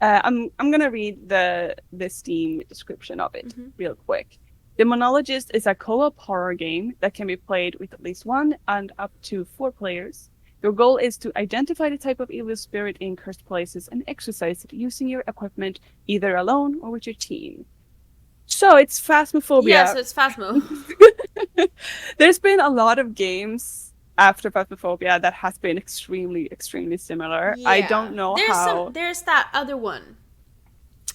I'm gonna read the Steam description of it real quick. Demonologist is a co-op horror game that can be played with at least 1 and up to 4 players. Your goal is to identify the type of evil spirit in cursed places and exorcise it using your equipment, either alone or with your team. So it's Phasmophobia. Yeah, so it's Phasmo. There's been a lot of games after Phasmophobia that has been extremely, extremely similar. Yeah. I don't know how. There's that other one.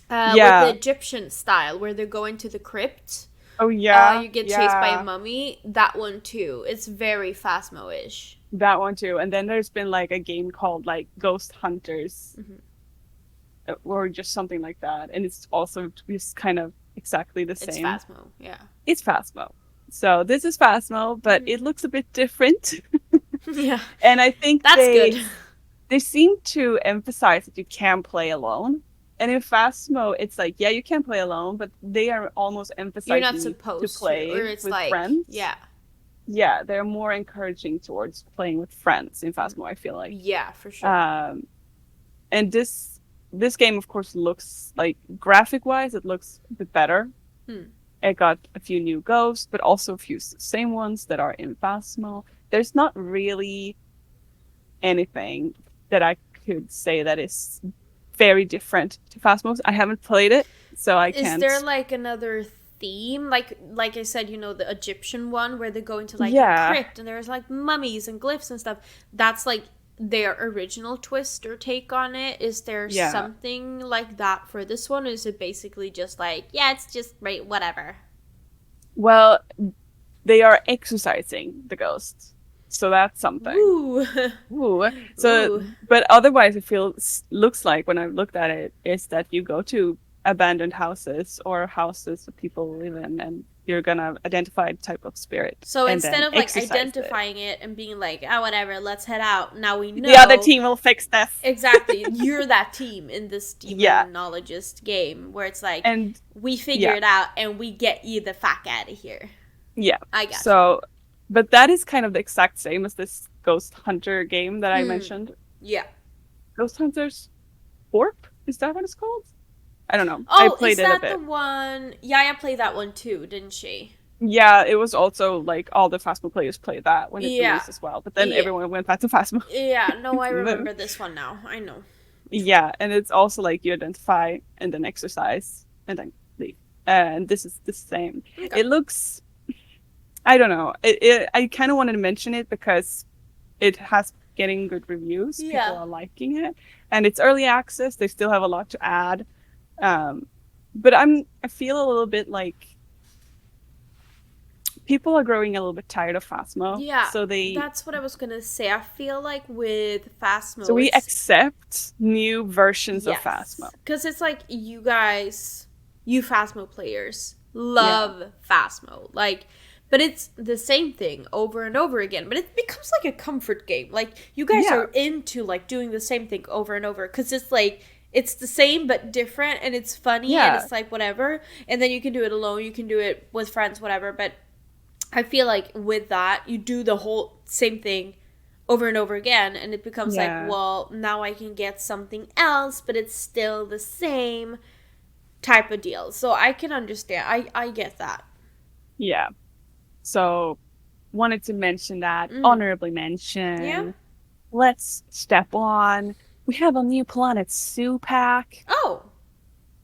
With the Egyptian style where they're going to the crypt. Oh, yeah. You get chased by a mummy. That one, too. It's very Phasmo-ish. That one, too. And then there's been, like, a game called, like, Ghost Hunters. Or just something like that. And it's also just kind of exactly the same. It's Phasmo, yeah. It's Phasmo. So this is Phasmo, but it looks a bit different. Yeah. And I think that's good. They seem to emphasize that you can play alone. And in Phasmo, it's like, yeah, you can play alone, but they are almost emphasizing you're not supposed to play or it's with like, friends. Yeah. Yeah, they're more encouraging towards playing with friends in Phasmo, I feel like. Yeah, for sure. And this game, of course, looks like, graphic-wise, it looks a bit better. It got a few new ghosts, but also a few same ones that are in Phasmo. There's not really anything that I could say that is very different to Phasmo. I haven't played it, so I can't. Is there like another theme? Like I said, the Egyptian one where they're going to like a crypt and there's like mummies and glyphs and stuff. That's like their original twist or take on it. Is there something like that for this one? Or is it basically just like, it's just right, whatever? Well, they are exorcising the ghosts. So that's something. Ooh. So, but otherwise, looks like when I looked at it, is that you go to abandoned houses or houses that people live in, and you're gonna identify a type of spirit. So instead of like identifying it and being like, whatever, let's head out. Now we know the other team will fix this. Exactly, you're that team in this demonologist game where it's like, and we figure it out and we get you the fuck out of here. Yeah, I guess. So. But that is kind of the exact same as this Ghost Hunter game that I mentioned. Yeah. Ghost Hunters Warp? Is that what it's called? I don't know. Oh, I played is that it a bit. the one? Yaya played that one too, didn't she? Yeah, it was also like all the Phasmo players played that when it Yeah. released as well. But then everyone went back to Phasmo. Yeah, no, I remember this one now. I know. Yeah, and it's also like you identify and then exercise and then leave. And this is the same. Okay. It looks, I don't know. I kind of wanted to mention it because it has getting good reviews. Yeah. People are liking it, and it's early access. They still have a lot to add. But I feel a little bit like people are growing a little bit tired of Phasmo. Yeah, so that's what I was gonna say. I feel like with Phasmo, so we accept new versions of Phasmo. Because it's like you guys, you Phasmo players, love Phasmo. Like, but it's the same thing over and over again. But it becomes like a comfort game. Like, you guys are into, like, doing the same thing over and over. Because it's like, it's the same but different. And it's funny. And it's like, whatever. And then you can do it alone. You can do it with friends, whatever. But I feel like with that, you do the whole same thing over and over again. And it becomes like, well, now I can get something else. But it's still the same type of deal. So I can understand. I get that. Yeah. So, wanted to mention that. Honorably mention. Yeah. Let's step on. We have a new Planet Zoo pack. Oh.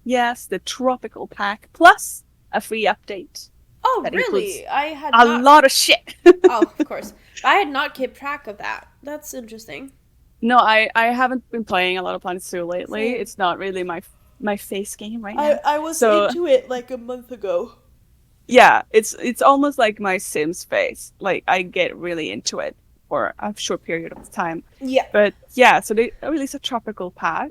Yes, the tropical pack. Plus a free update. Oh, really? I had a lot of shit. Oh, of course. I had not kept track of that. That's interesting. No, I haven't been playing a lot of Planet Zoo lately. Same. It's not really my face game right now. I was into it like a month ago. Yeah, it's almost like my Sims phase. Like, I get really into it for a short period of time. Yeah. But yeah, so they released a tropical pack.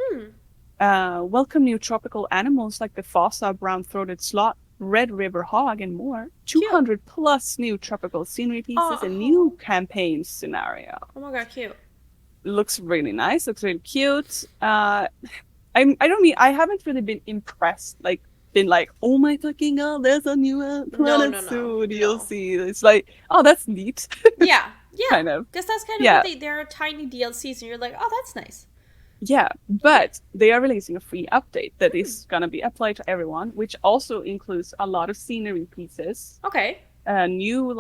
Welcome new tropical animals like the Fossa brown-throated sloth, red river hog, and more. 200 plus new tropical scenery pieces and new campaign scenario. Oh my god, cute. Looks really nice. Looks really cute. I haven't really been impressed. Like, been like, oh my fucking god, there's a new Planet Zoo DLC. No. It's like, oh, that's neat. Yeah. Kind of. Because that's kind of what they're tiny DLCs, and you're like, oh, that's nice. Yeah, but they are releasing a free update that is gonna be applied to everyone, which also includes a lot of scenery pieces. Okay. New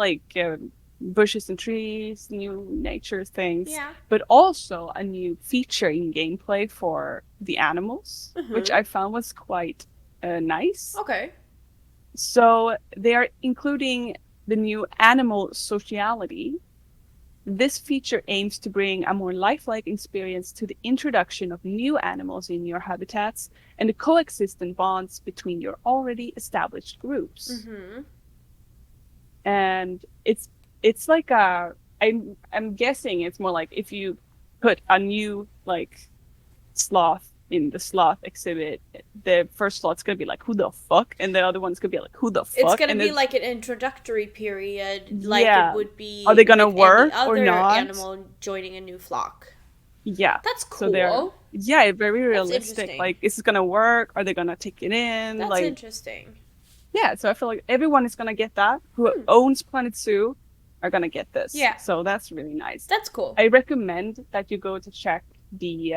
bushes and trees, new nature things. Yeah. But also a new feature in gameplay for the animals, which I found was quite nice. Okay. So they are including the new animal sociality. This feature aims to bring a more lifelike experience to the introduction of new animals in your habitats and the coexistent bonds between your already established groups. And it's like I'm guessing it's more like if you put a new like sloth in the sloth exhibit, the first sloth's gonna be like, who the fuck? And the other one's gonna be like, who the fuck? It's gonna be like an introductory period, like it would be. Are they gonna work or not? Animal joining a new flock. Yeah, that's cool. So very realistic. Like, is it gonna work? Are they gonna take it in? That's like, interesting. Yeah, so I feel like everyone is gonna get that. Who owns Planet Zoo are gonna get this. Yeah. So that's really nice. That's cool. I recommend that you go to check the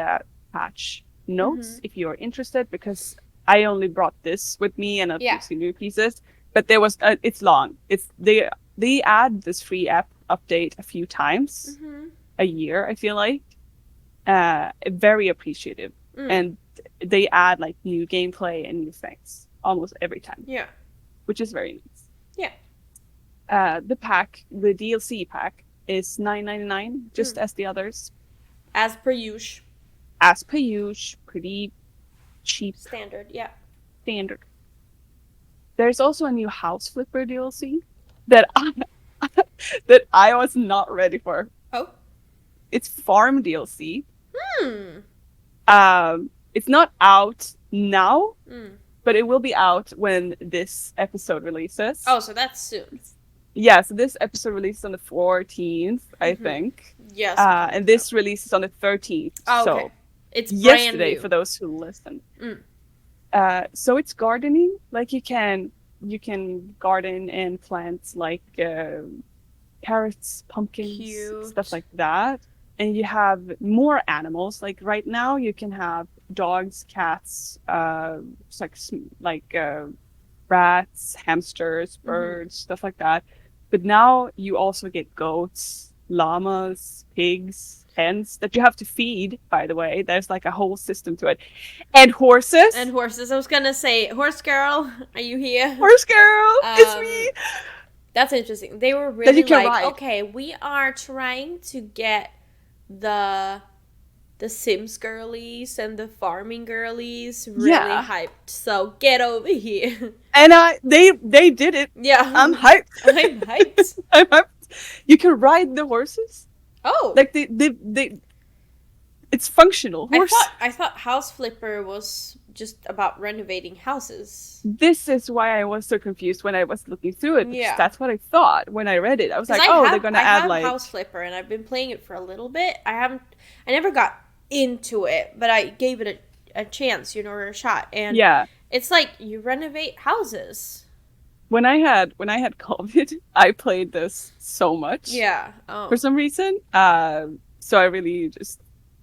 patch notes if you're interested, because I only brought this with me and a few new pieces. But there was it's long. It's they add this free app update a few times a year. I feel like very appreciative, and they add like new gameplay and new things almost every time. Yeah, which is very nice. Yeah. The DLC pack is $9.99, just as the others. As per usual. As per usual, pretty cheap. Standard, yeah. Standard. There's also a new House Flipper DLC that I was not ready for. Oh. It's Farm DLC. It's not out now, but it will be out when this episode releases. Oh, so that's soon. Yeah, so this episode releases on the 14th, I think. Yes. And this releases on the 13th. Oh, okay. So it's yesterday brand new. for those who listen. So it's gardening. Like, you can garden and plant like carrots, pumpkins, stuff like that. And you have more animals. Like, right now you can have dogs, cats, rats, hamsters, birds, stuff like that. But now you also get goats, llamas, pigs, hens that you have to feed, by the way. There's like a whole system to it. And horses. I was gonna say, horse girl, are you here? Horse girl, it's me. That's interesting. They were really like, ride. Okay, we are trying to get the Sims girlies and the farming girlies really hyped. So get over here. And they did it. Yeah. I'm hyped. I'm hyped. I'm hyped. You can ride the horses. Oh. Like they it's functional. I thought House Flipper was just about renovating houses. This is why I was so confused when I was looking through it. Because that's what I thought when I read it. I was like, they're gonna add like House Flipper, and I've been playing it for a little bit. I never got into it, but I gave it a chance, or a shot. And it's like you renovate houses. When I had COVID, I played this so much. Yeah. For some reason. So I really just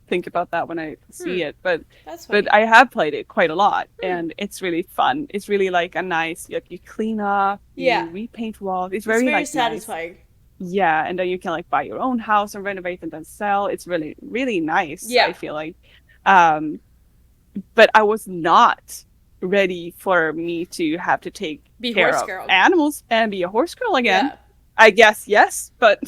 think about that when I see it. But I have played it quite a lot, and it's really fun. It's really like a nice, like you clean up, you repaint walls. It's very like satisfying. Nice. Yeah, and then you can like buy your own house and renovate and then sell. It's really, really nice. Yeah. I feel like. But I was not ready for me to have to take care of animals and be a horse girl again. Yeah. I guess yes, but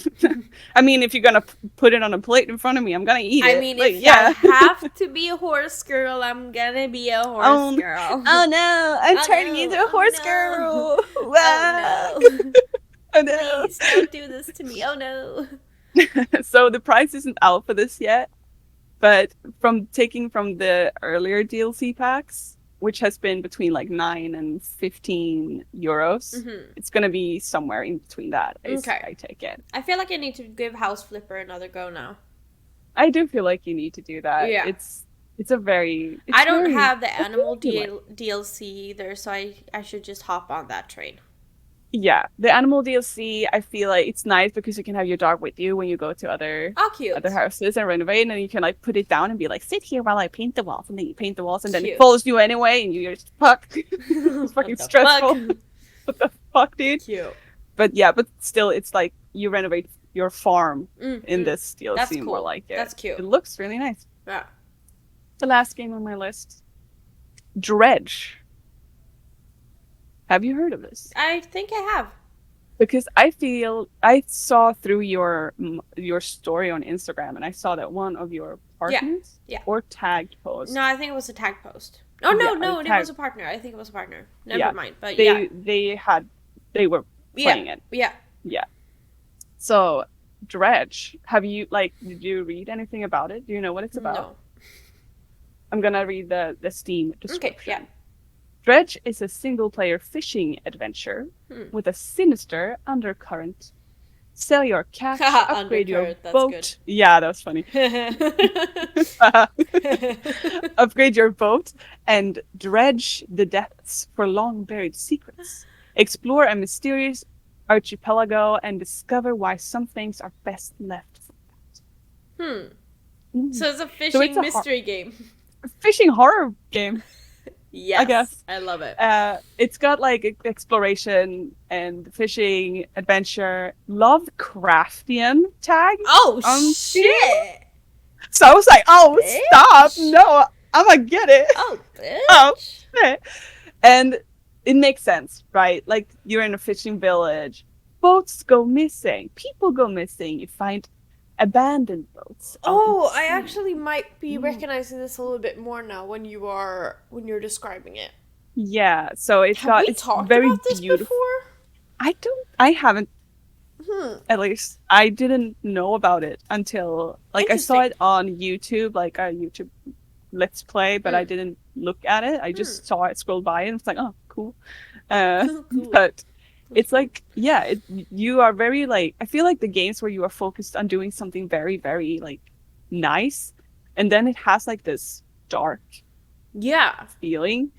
I mean, if you're gonna put it on a plate in front of me, I'm gonna eat it. I mean, if I have to be a horse girl, I'm gonna be a horse girl. Oh no, I'm turning into a horse girl. Wow. Oh no. Oh no. Please don't do this to me. Oh no. So the price isn't out for this yet, but taking from the earlier DLC packs, which has been between like 9 and 15 euros. It's going to be somewhere in between that. I take it. I feel like I need to give House Flipper another go now. I do feel like you need to do that. Yeah. It's a very... I don't have the animal DLC either, so I should just hop on that train. Yeah, the animal DLC, I feel like it's nice because you can have your dog with you when you go to other houses and renovate, and then you can like put it down and be like, sit here while I paint the walls, and then you paint the walls, and then it follows you anyway, and you're just fucked. It's fucking stressful. What the fuck, dude? Cute. But still, it's like you renovate your farm in this DLC. That's cool. More like it. That's cute. It looks really nice. Yeah. The last game on my list, Dredge. Have you heard of this? I think I have. Because I saw through your story on Instagram, and I saw that one of your partners or tagged post. No, I think it was a tag post. Oh no, it was a partner. I think it was a partner. Never mind. But they were playing it. Yeah. Yeah. So, Dredge, did you read anything about it? Do you know what it's about? No. I'm gonna read the Steam description. Okay. Yeah. Dredge is a single-player fishing adventure with a sinister undercurrent. Sell your cash, upgrade your boat. Good. Yeah, that was funny. Upgrade your boat and dredge the depths for long-buried secrets. Explore a mysterious archipelago and discover why some things are best left for that. So it's a fishing mystery game. A fishing horror game. Yes, I guess. I love it. It's got like exploration and fishing, adventure, Lovecraftian tag. Oh, shit. So I was like, bitch. Stop. No, I'm gonna get it. Oh, bitch. Oh, shit. And it makes sense, right? Like you're in a fishing village. Boats go missing. People go missing. You find abandoned boats. Oh, I actually might be recognizing this a little bit more now when you're describing it. Yeah, so it's Have we it's talked very about this beautiful. Before? I haven't. At least I didn't know about it until I saw it on YouTube, like a YouTube Let's Play, but I didn't look at it. I just saw it scroll by and it's like, oh, cool. Cool. But it's like, you are very I feel like the games where you are focused on doing something very, very nice, and then it has this dark feeling,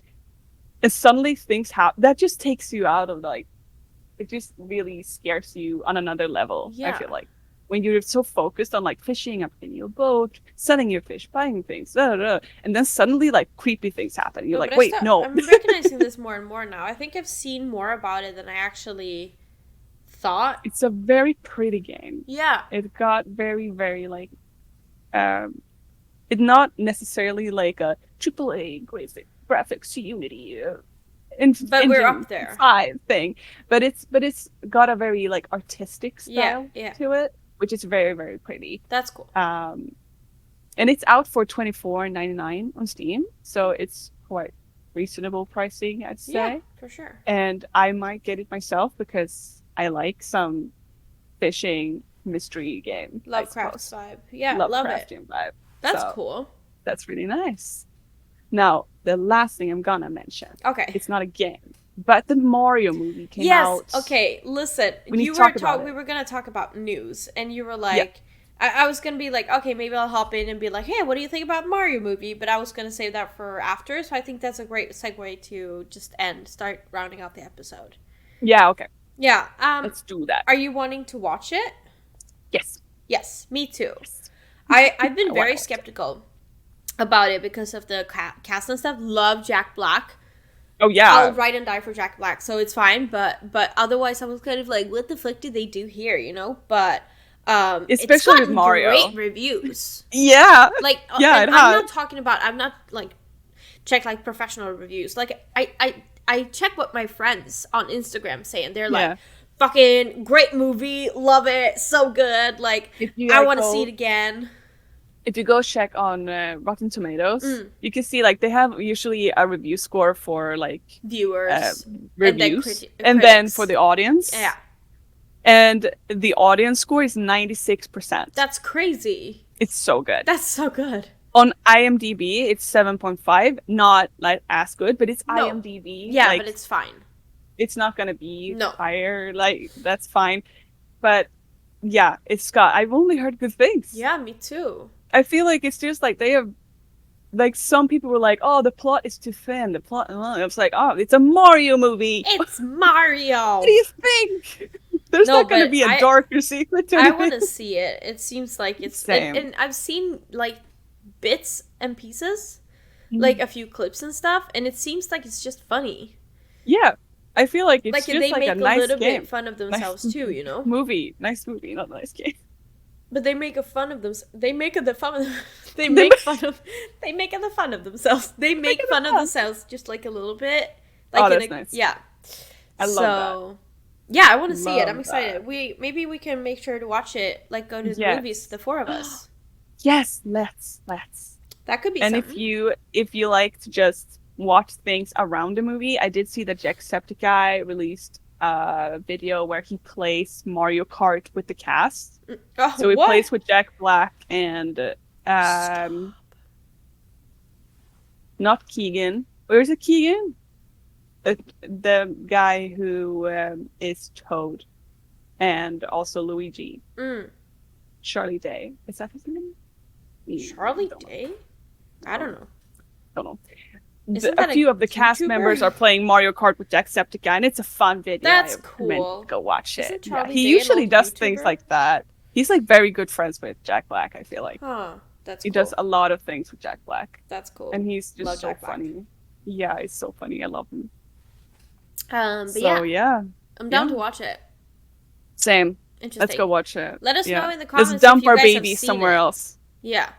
and suddenly things happen that just takes you out of it just really scares you on another level. I feel like when you're so focused on like fishing, updating your boat, selling your fish, buying things, and then suddenly like creepy things happen. You're like, wait, no. I'm recognizing this more and more now. I think I've seen more about it than I actually thought. It's a very pretty game. Yeah. It got very, very like, it's not necessarily like a AAA graphics Unity. But we're up there. 5 thing, but it's got a very like artistic style to it, which is very, very pretty. That's cool. And it's out for $24.99 on Steam, so it's quite reasonable pricing, I'd say. Yeah, for sure. And I might get it myself because I like some fishing mystery game. Lovecraft vibe. Yeah, love it. Vibe. That's cool. That's really nice. Now, the last thing I'm gonna mention. Okay. It's not a game, but the Mario movie came out. Yes. Okay. Listen, we were gonna talk about news, and you were like, I was gonna be like, okay, maybe I'll hop in and be like, hey, what do you think about Mario movie? But I was gonna save that for after, so I think that's a great segue to just start rounding out the episode. Yeah. Okay. Yeah. Let's do that. Are you wanting to watch it? Yes. Yes. Me too. Yes. I've been very skeptical about it because of the cast and stuff. Love Jack Black. Oh yeah, I'll ride and die for Jack Black, so it's fine. But otherwise, I was kind of like, what the fuck did they do here? You know. But especially with Mario, great reviews. Yeah, like I'm not talking about. I'm not like check like professional reviews. Like I check what my friends on Instagram say, and they're like, fucking great movie, love it, so good. Like I want to see it again. If you go check on Rotten Tomatoes, you can see like they have usually a review score for like viewers, reviews, and then for the audience. Yeah, and the audience score is 96%. That's crazy. It's so good. That's so good. On IMDb, it's 7.5. Not like as good, but it's IMDb. Yeah, like, but it's fine. It's not gonna be higher. Like that's fine. But yeah, I've only heard good things. Yeah, me too. I feel like it's just like they have, like some people were like, "Oh, the plot is too thin." The plot, it's like, "Oh, it's a Mario movie." It's Mario. What do you think? There's not going to be a darker secret to it. I want to see it. It seems like it's same. And I've seen like bits and pieces, like a few clips and stuff, and it seems like it's just funny. Yeah, I feel like it's just like a nice game. They make a little bit fun of themselves too, you know. Nice movie, not nice game. But they make fun of them. They make the fun of themselves. They make fun of themselves just like a little bit. Like that's nice. Yeah. I love that. Yeah, I want to see it. I'm excited. Maybe we can make sure to watch it. Like go to the movies, the 4 of us. Yes, let's. That could be. And something. if you like to just watch things around the movie, I did see that Jacksepticeye released a video where he plays Mario Kart with the cast. So he plays with Jack Black and not Keegan. Where's it Keegan? The guy who is Toad, and also Luigi. Charlie Day. Is that his name? Charlie Day? I don't know. A few of the cast members are playing Mario Kart with Jacksepticeye, and it's a fun video. That's cool. Go watch it. He usually does things like that. He's like very good friends with Jack Black, I feel like. That's he does a lot of things with Jack Black. That's cool. And he's just so funny. Yeah, he's so funny. I love him. I'm down to watch it. Same. Let's go watch it. Let us know in the comments. Let's dump our baby somewhere else. Yeah.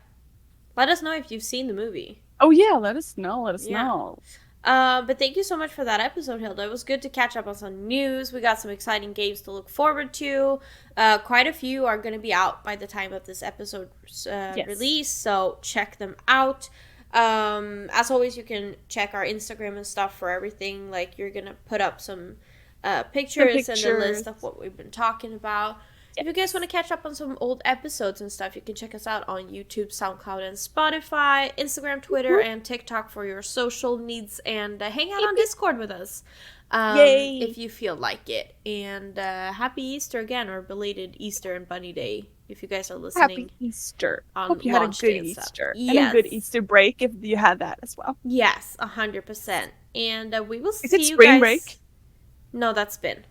Let us know if you've seen the movie. Oh yeah, let us know. But thank you so much for that episode, Hilda. It was good to catch up on some news. We got some exciting games to look forward to. Quite a few are going to be out by the time of this episode release, so check them out. As always, you can check our Instagram and stuff for everything. Like, you're going to put up some pictures and the list of what we've been talking about. If you guys want to catch up on some old episodes and stuff, you can check us out on YouTube, SoundCloud, and Spotify, Instagram, Twitter, and TikTok for your social needs, and hang out on Discord with us if you feel like it. And happy Easter again, or belated Easter and Bunny Day, if you guys are listening. Happy Easter. On Hope you had a good Easter. Yes. And a good Easter break if you had that as well. Yes, 100%. And we will see you guys. Is it spring break? No, that's been.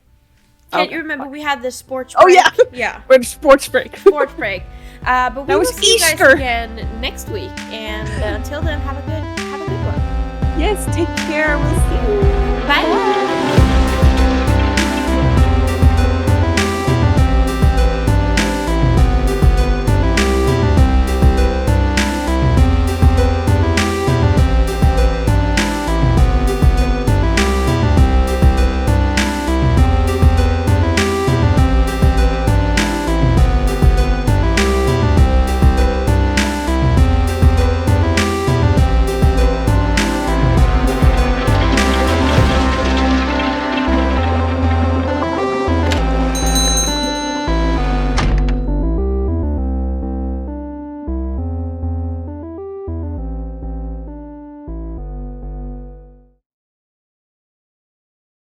Can't you remember we had this sports break? Oh, yeah. Yeah. We're sports break. Sports break. But we will see you guys again next week. And until then, have a good one. Yes, take care. We'll see you. Bye.